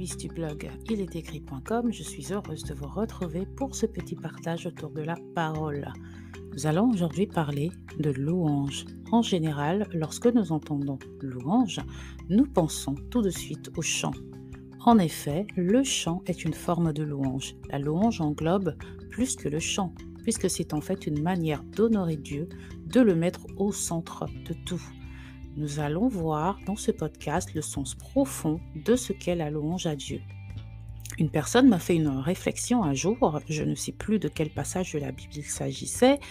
Louise du blog ilestécrit.com. Je suis heureuse de vous retrouver pour ce petit partage autour de la parole. Nous allons aujourd'hui parler de louange. En général, lorsque nous entendons louange, nous pensons tout de suite au chant. En effet, le chant est une forme de louange. La louange englobe plus que le chant, puisque c'est en fait une manière d'honorer Dieu, de le mettre au centre de tout. Nous allons voir dans ce podcast le sens profond de ce qu'est la louange à Dieu. Une personne m'a fait une réflexion un jour, je ne sais plus de quel passage de la Bible il s'agissait,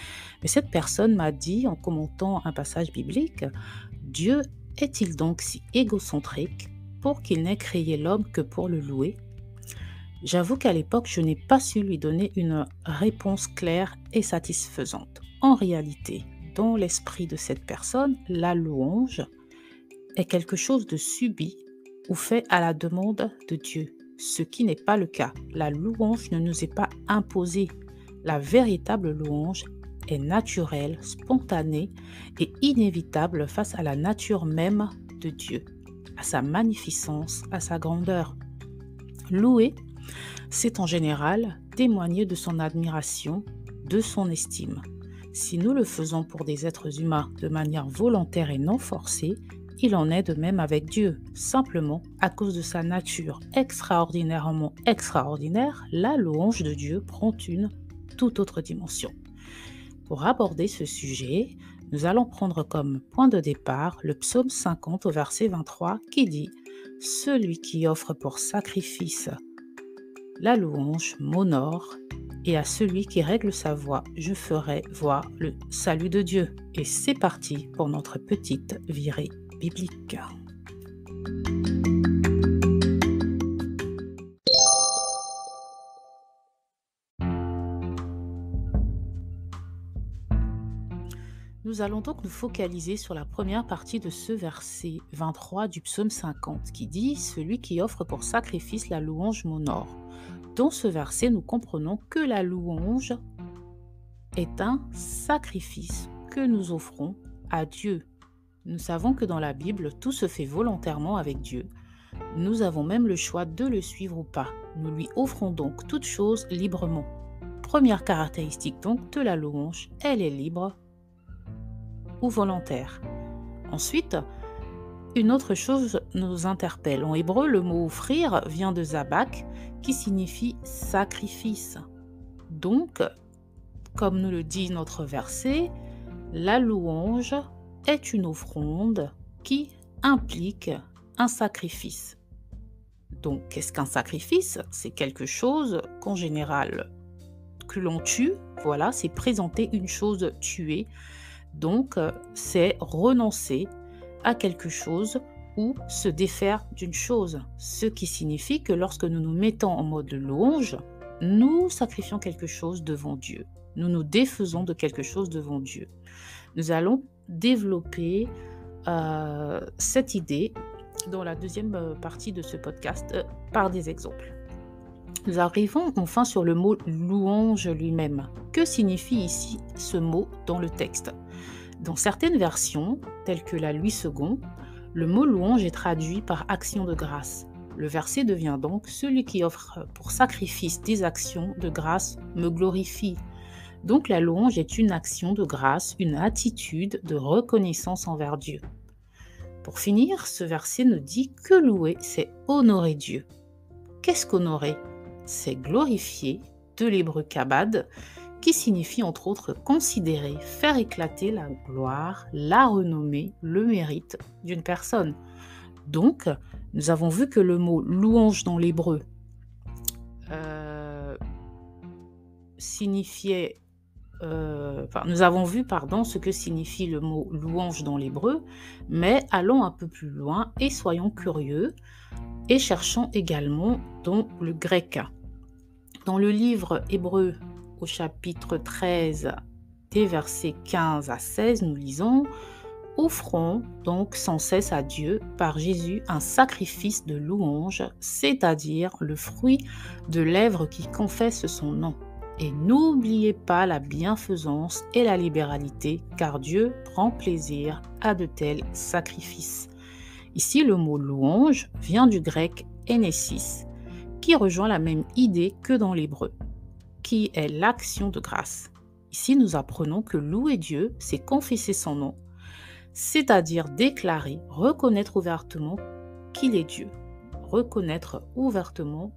mais cette personne m'a dit en commentant un passage biblique, « Dieu est-il donc si égocentrique pour qu'il n'ait créé l'homme que pour le louer ?» J'avoue qu'à l'époque, je n'ai pas su lui donner une réponse claire et satisfaisante. En réalité, dans l'esprit de cette personne, la louange est quelque chose de subi ou fait à la demande de Dieu, ce qui n'est pas le cas. La louange ne nous est pas imposée. La véritable louange est naturelle, spontanée et inévitable face à la nature même de Dieu, à sa magnificence, à sa grandeur. Louer, c'est en général témoigner de son admiration, de son estime. Si nous le faisons pour des êtres humains de manière volontaire et non forcée, il en est de même avec Dieu. Simplement, à cause de sa nature extraordinairement extraordinaire, la louange de Dieu prend une toute autre dimension. Pour aborder ce sujet, nous allons prendre comme point de départ le psaume 50 au verset 23 qui dit « Celui qui offre pour sacrifice la louange m'honore, et à celui qui règle sa voie, je ferai voir le salut de Dieu. » Et c'est parti pour notre petite virée biblique. Nous allons donc nous focaliser sur la première partie de ce verset 23 du psaume 50 qui dit « Celui qui offre pour sacrifice la louange m'honore ». Dans ce verset, nous comprenons que la louange est un sacrifice que nous offrons à Dieu. Nous savons que dans la Bible, tout se fait volontairement avec Dieu. Nous avons même le choix de le suivre ou pas. Nous lui offrons donc toutes choses librement. Première caractéristique donc de la louange, elle est libre ou volontaire. Ensuite, une autre chose nous interpelle. En hébreu, le mot « offrir » vient de « zabak » qui signifie « sacrifice ». Donc, comme nous le dit notre verset, la louange est une offrande qui implique un sacrifice. Donc, qu'est-ce qu'un sacrifice ? C'est quelque chose qu'en général, que l'on tue, voilà, c'est présenter une chose tuée. Donc, c'est renoncer à quelque chose ou se défaire d'une chose. Ce qui signifie que lorsque nous nous mettons en mode louange, nous sacrifions quelque chose devant Dieu. Nous nous défaisons de quelque chose devant Dieu. Nous allons développer cette idée dans la deuxième partie de ce podcast par des exemples. Nous arrivons enfin sur le mot louange lui-même. Que signifie ici ce mot dans le texte ? Dans certaines versions, telles que la Louis II, le mot louange est traduit par action de grâce. Le verset devient donc « Celui qui offre pour sacrifice des actions de grâce me glorifie ». Donc la louange est une action de grâce, une attitude de reconnaissance envers Dieu. Pour finir, ce verset nous dit que louer, c'est honorer Dieu. Qu'est-ce qu'honorer ? C'est glorifier, de l'hébreu kabad, qui signifie entre autres considérer, faire éclater la gloire, la renommée, le mérite d'une personne. Donc, nous avons vu que le mot louange dans l'hébreu nous avons vu ce que signifie le mot louange dans l'hébreu, mais allons un peu plus loin et soyons curieux et cherchons également dans le grec. Dans le livre hébreu au chapitre 13, des versets 15 à 16, nous lisons « Offrons donc sans cesse à Dieu par Jésus un sacrifice de louange, c'est-à-dire le fruit de lèvres qui confessent son nom. Et n'oubliez pas la bienfaisance et la libéralité, car Dieu prend plaisir à de tels sacrifices. » Ici, le mot louange vient du grec énesis, qui rejoint la même idée que dans l'hébreu, qui est l'action de grâce. Ici, nous apprenons que louer Dieu, c'est confesser son nom, c'est-à-dire déclarer, reconnaître ouvertement qu'il est Dieu, reconnaître ouvertement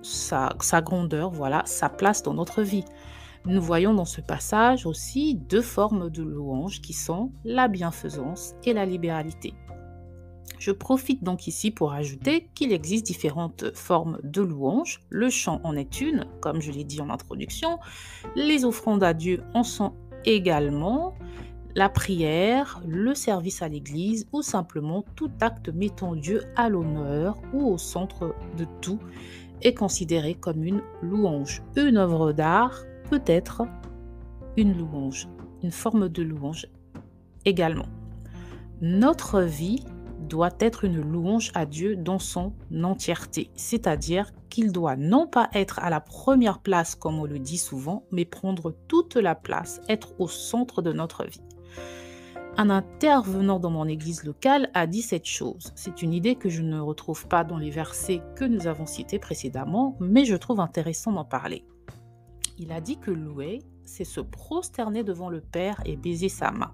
sa grandeur, voilà, sa place dans notre vie. Nous voyons dans ce passage aussi deux formes de louange qui sont la bienfaisance et la libéralité. Je profite donc ici pour ajouter qu'il existe différentes formes de louange. Le chant en est une, comme je l'ai dit en introduction. Les offrandes à Dieu en sont également. La prière, le service à l'église ou simplement tout acte mettant Dieu à l'honneur ou au centre de tout est considéré comme une louange. Une œuvre d'art peut être une louange, une forme de louange également. Notre vie doit être une louange à Dieu dans son entièreté, c'est-à-dire qu'il doit non pas être à la première place comme on le dit souvent, mais prendre toute la place, être au centre de notre vie. Un intervenant dans mon église locale a dit cette chose. C'est une idée que je ne retrouve pas dans les versets que nous avons cités précédemment, mais je trouve intéressant d'en parler. Il a dit que louer, c'est se prosterner devant le Père et baiser sa main.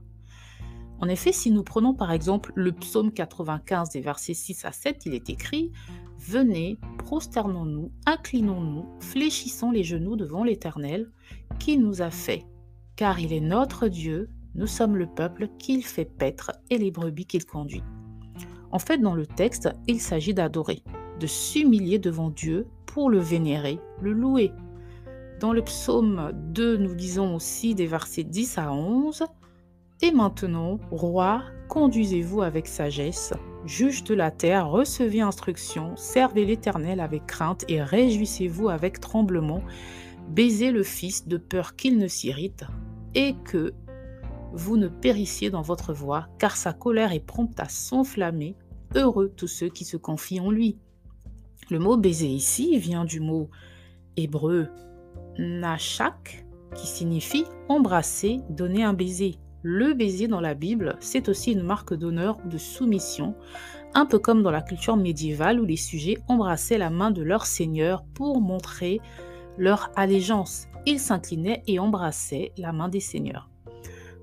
En effet, si nous prenons par exemple le psaume 95 des versets 6 à 7, il est écrit « Venez, prosternons-nous, inclinons-nous, fléchissons les genoux devant l'Éternel, qui nous a fait, car il est notre Dieu, nous sommes le peuple qu'il fait paître et les brebis qu'il conduit. » En fait, dans le texte, il s'agit d'adorer, de s'humilier devant Dieu pour le vénérer, le louer. Dans le psaume 2, nous lisons aussi des versets 10 à 11 « Et maintenant, roi, conduisez-vous avec sagesse, juge de la terre, recevez instruction, servez l'Éternel avec crainte et réjouissez-vous avec tremblement, baisez le Fils de peur qu'il ne s'irrite et que vous ne périssiez dans votre voie, car sa colère est prompte à s'enflammer. Heureux tous ceux qui se confient en lui. » Le mot baiser ici vient du mot hébreu nashak, qui signifie embrasser, donner un baiser. Le baiser dans la Bible, c'est aussi une marque d'honneur ou de soumission, un peu comme dans la culture médiévale où les sujets embrassaient la main de leur seigneur pour montrer leur allégeance. Ils s'inclinaient et embrassaient la main des seigneurs.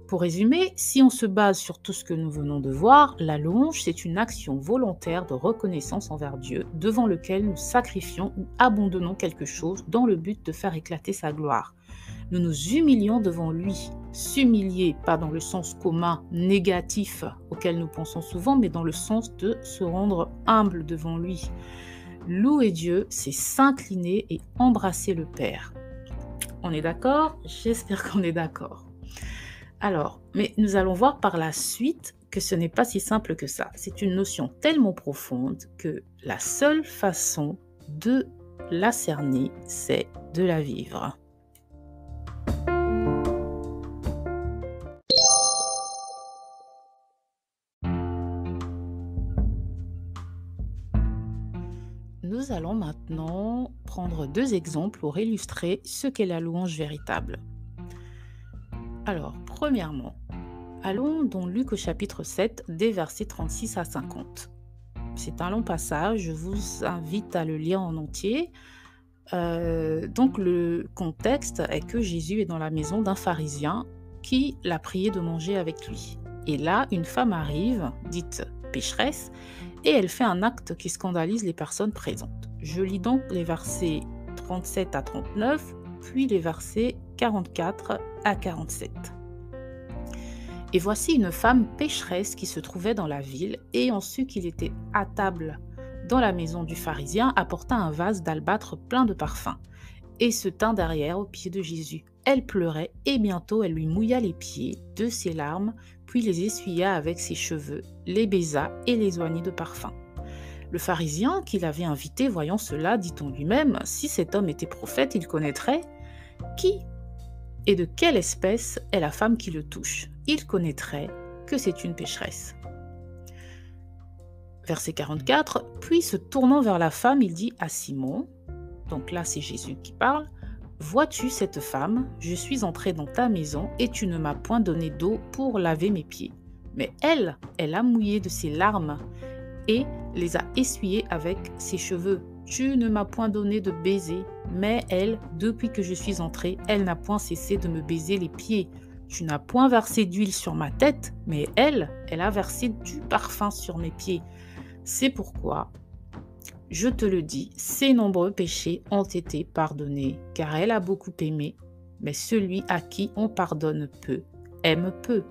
Pour résumer, si on se base sur tout ce que nous venons de voir, la louange, c'est une action volontaire de reconnaissance envers Dieu, devant lequel nous sacrifions ou abandonnons quelque chose dans le but de faire éclater sa gloire. Nous nous humilions devant lui. S'humilier, pas dans le sens commun négatif auquel nous pensons souvent, mais dans le sens de se rendre humble devant lui. Louer Dieu, c'est s'incliner et embrasser le Père. On est d'accord? J'espère qu'on est d'accord. Alors, mais nous allons voir par la suite que ce n'est pas si simple que ça. C'est une notion tellement profonde que la seule façon de la cerner, c'est de la vivre. Nous allons maintenant prendre deux exemples pour illustrer ce qu'est la louange véritable. Alors, premièrement, allons dans Luc au chapitre 7, des versets 36 à 50. C'est un long passage, je vous invite à le lire en entier. Donc, le contexte est que Jésus est dans la maison d'un pharisien qui l'a prié de manger avec lui. Et là, une femme arrive, dite pécheresse, et elle fait un acte qui scandalise les personnes présentes. Je lis donc les versets 37 à 39, puis les versets 44 à 47. Et voici une femme pécheresse qui se trouvait dans la ville, et ayant su qu'il était à table dans la maison du pharisien, apporta un vase d'albâtre plein de parfums, et se tint derrière aux pieds de Jésus. Elle pleurait, et bientôt elle lui mouilla les pieds de ses larmes, puis les essuya avec ses cheveux, les baisa et les oignit de parfum. Le pharisien qui l'avait invité, voyant cela, dit en lui-même, si cet homme était prophète, il connaîtrait qui et de quelle espèce est la femme qui le touche. Il connaîtrait que c'est une pécheresse. Verset 44, puis se tournant vers la femme, il dit à Simon, donc là c'est Jésus qui parle, « Vois-tu cette femme? Je suis entré dans ta maison et tu ne m'as point donné d'eau pour laver mes pieds. Mais elle a mouillé de ses larmes et les a essuyés avec ses cheveux. Tu ne m'as point donné de baiser, mais elle, depuis que je suis entrée, elle n'a point cessé de me baiser les pieds. Tu n'as point versé d'huile sur ma tête, mais elle a versé du parfum sur mes pieds. C'est pourquoi, je te le dis, ses nombreux péchés ont été pardonnés, car elle a beaucoup aimé, mais celui à qui on pardonne peu, aime peu.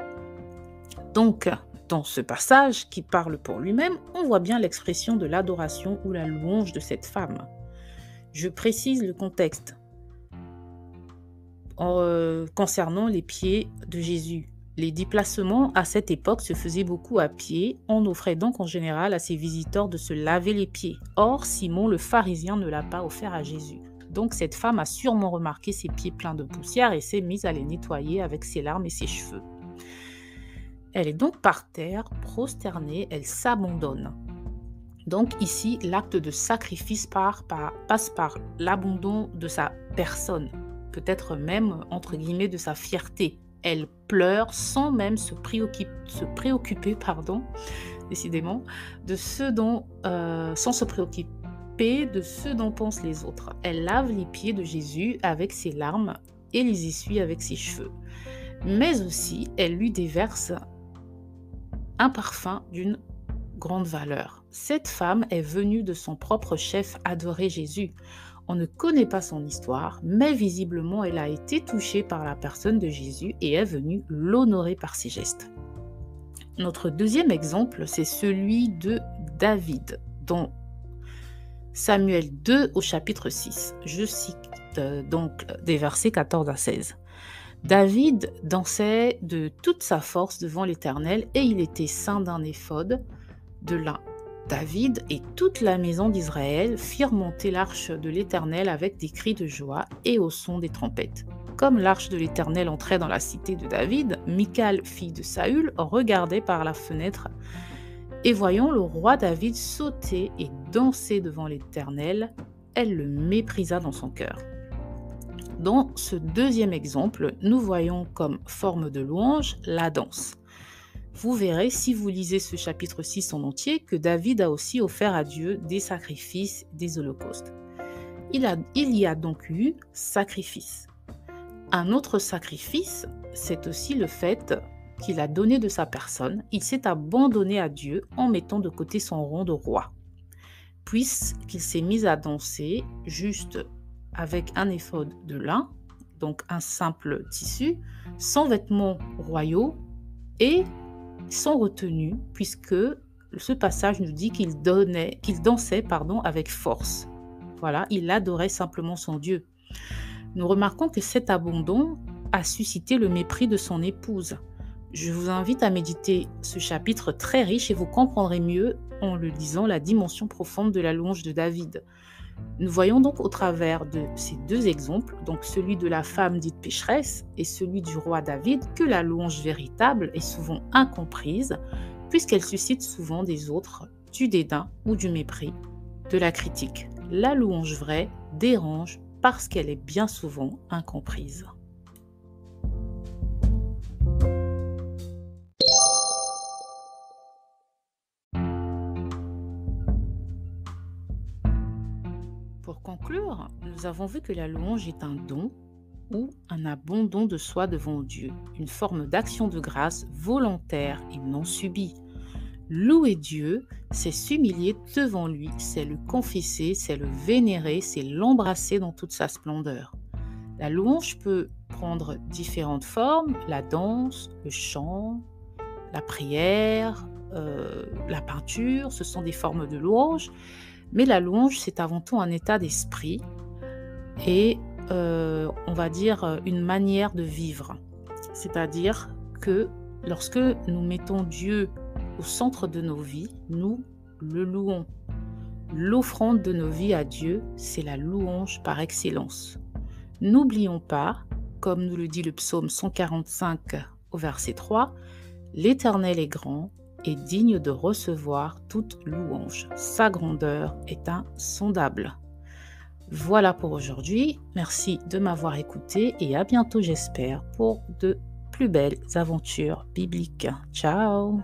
Donc, dans ce passage qui parle pour lui-même, on voit bien l'expression de l'adoration ou la louange de cette femme. Je précise le contexte concernant les pieds de Jésus. Les déplacements à cette époque se faisaient beaucoup à pied. On offrait donc en général à ses visiteurs de se laver les pieds. Or, Simon le pharisien ne l'a pas offert à Jésus. Donc cette femme a sûrement remarqué ses pieds pleins de poussière et s'est mise à les nettoyer avec ses larmes et ses cheveux. Elle est donc par terre, prosternée, elle s'abandonne. Donc ici, l'acte de sacrifice passe par l'abandon de sa personne, peut-être même, entre guillemets, de sa fierté. Elle pleure sans même se préoccuper, décidément, de ce dont, sans se préoccuper de ce dont pensent les autres. Elle lave les pieds de Jésus avec ses larmes et les essuie avec ses cheveux. Mais aussi, elle lui déverse un parfum d'une grande valeur. Cette femme est venue de son propre chef adorer Jésus. On ne connaît pas son histoire, mais visiblement elle a été touchée par la personne de Jésus et est venue l'honorer par ses gestes. Notre deuxième exemple, c'est celui de David, dans Samuel 2 au chapitre 6. Je cite donc des versets 14 à 16. David dansait de toute sa force devant l'Éternel et il était ceint d'un éphod de lin. David et toute la maison d'Israël firent monter l'arche de l'Éternel avec des cris de joie et au son des trompettes. Comme l'arche de l'Éternel entrait dans la cité de David, Michal, fille de Saül, regardait par la fenêtre et voyant le roi David sauter et danser devant l'Éternel, elle le méprisa dans son cœur. Dans ce deuxième exemple, nous voyons comme forme de louange la danse. Vous verrez, si vous lisez ce chapitre 6 en entier, que David a aussi offert à Dieu des sacrifices, des holocaustes. Il y a donc eu sacrifice. Un autre sacrifice, c'est aussi le fait qu'il a donné de sa personne. Il s'est abandonné à Dieu en mettant de côté son rang de roi. Puisqu'il s'est mis à danser juste avec un éphod de lin, donc un simple tissu, sans vêtements royaux et sans retenue, puisque ce passage nous dit qu'il dansait avec force. Voilà, il adorait simplement son Dieu. Nous remarquons que cet abandon a suscité le mépris de son épouse. Je vous invite à méditer ce chapitre très riche et vous comprendrez mieux en le lisant la dimension profonde de la louange de David. Nous voyons donc au travers de ces deux exemples, donc celui de la femme dite pécheresse et celui du roi David, que la louange véritable est souvent incomprise, puisqu'elle suscite souvent des autres du dédain ou du mépris, de la critique. La louange vraie dérange parce qu'elle est bien souvent incomprise. Pour conclure, nous avons vu que la louange est un don ou un abandon de soi devant Dieu, une forme d'action de grâce volontaire et non subie. Louer Dieu, c'est s'humilier devant lui, c'est le confesser, c'est le vénérer, c'est l'embrasser dans toute sa splendeur. La louange peut prendre différentes formes, la danse, le chant, la prière, la peinture, ce sont des formes de louange. Mais la louange, c'est avant tout un état d'esprit et on va dire une manière de vivre. C'est-à-dire que lorsque nous mettons Dieu au centre de nos vies, nous le louons. L'offrande de nos vies à Dieu, c'est la louange par excellence. N'oublions pas, comme nous le dit le psaume 145 au verset 3, « L'Éternel est grand et digne de recevoir toute louange. Sa grandeur est insondable. » Voilà pour aujourd'hui. Merci de m'avoir écouté et à bientôt, j'espère, pour de plus belles aventures bibliques. Ciao!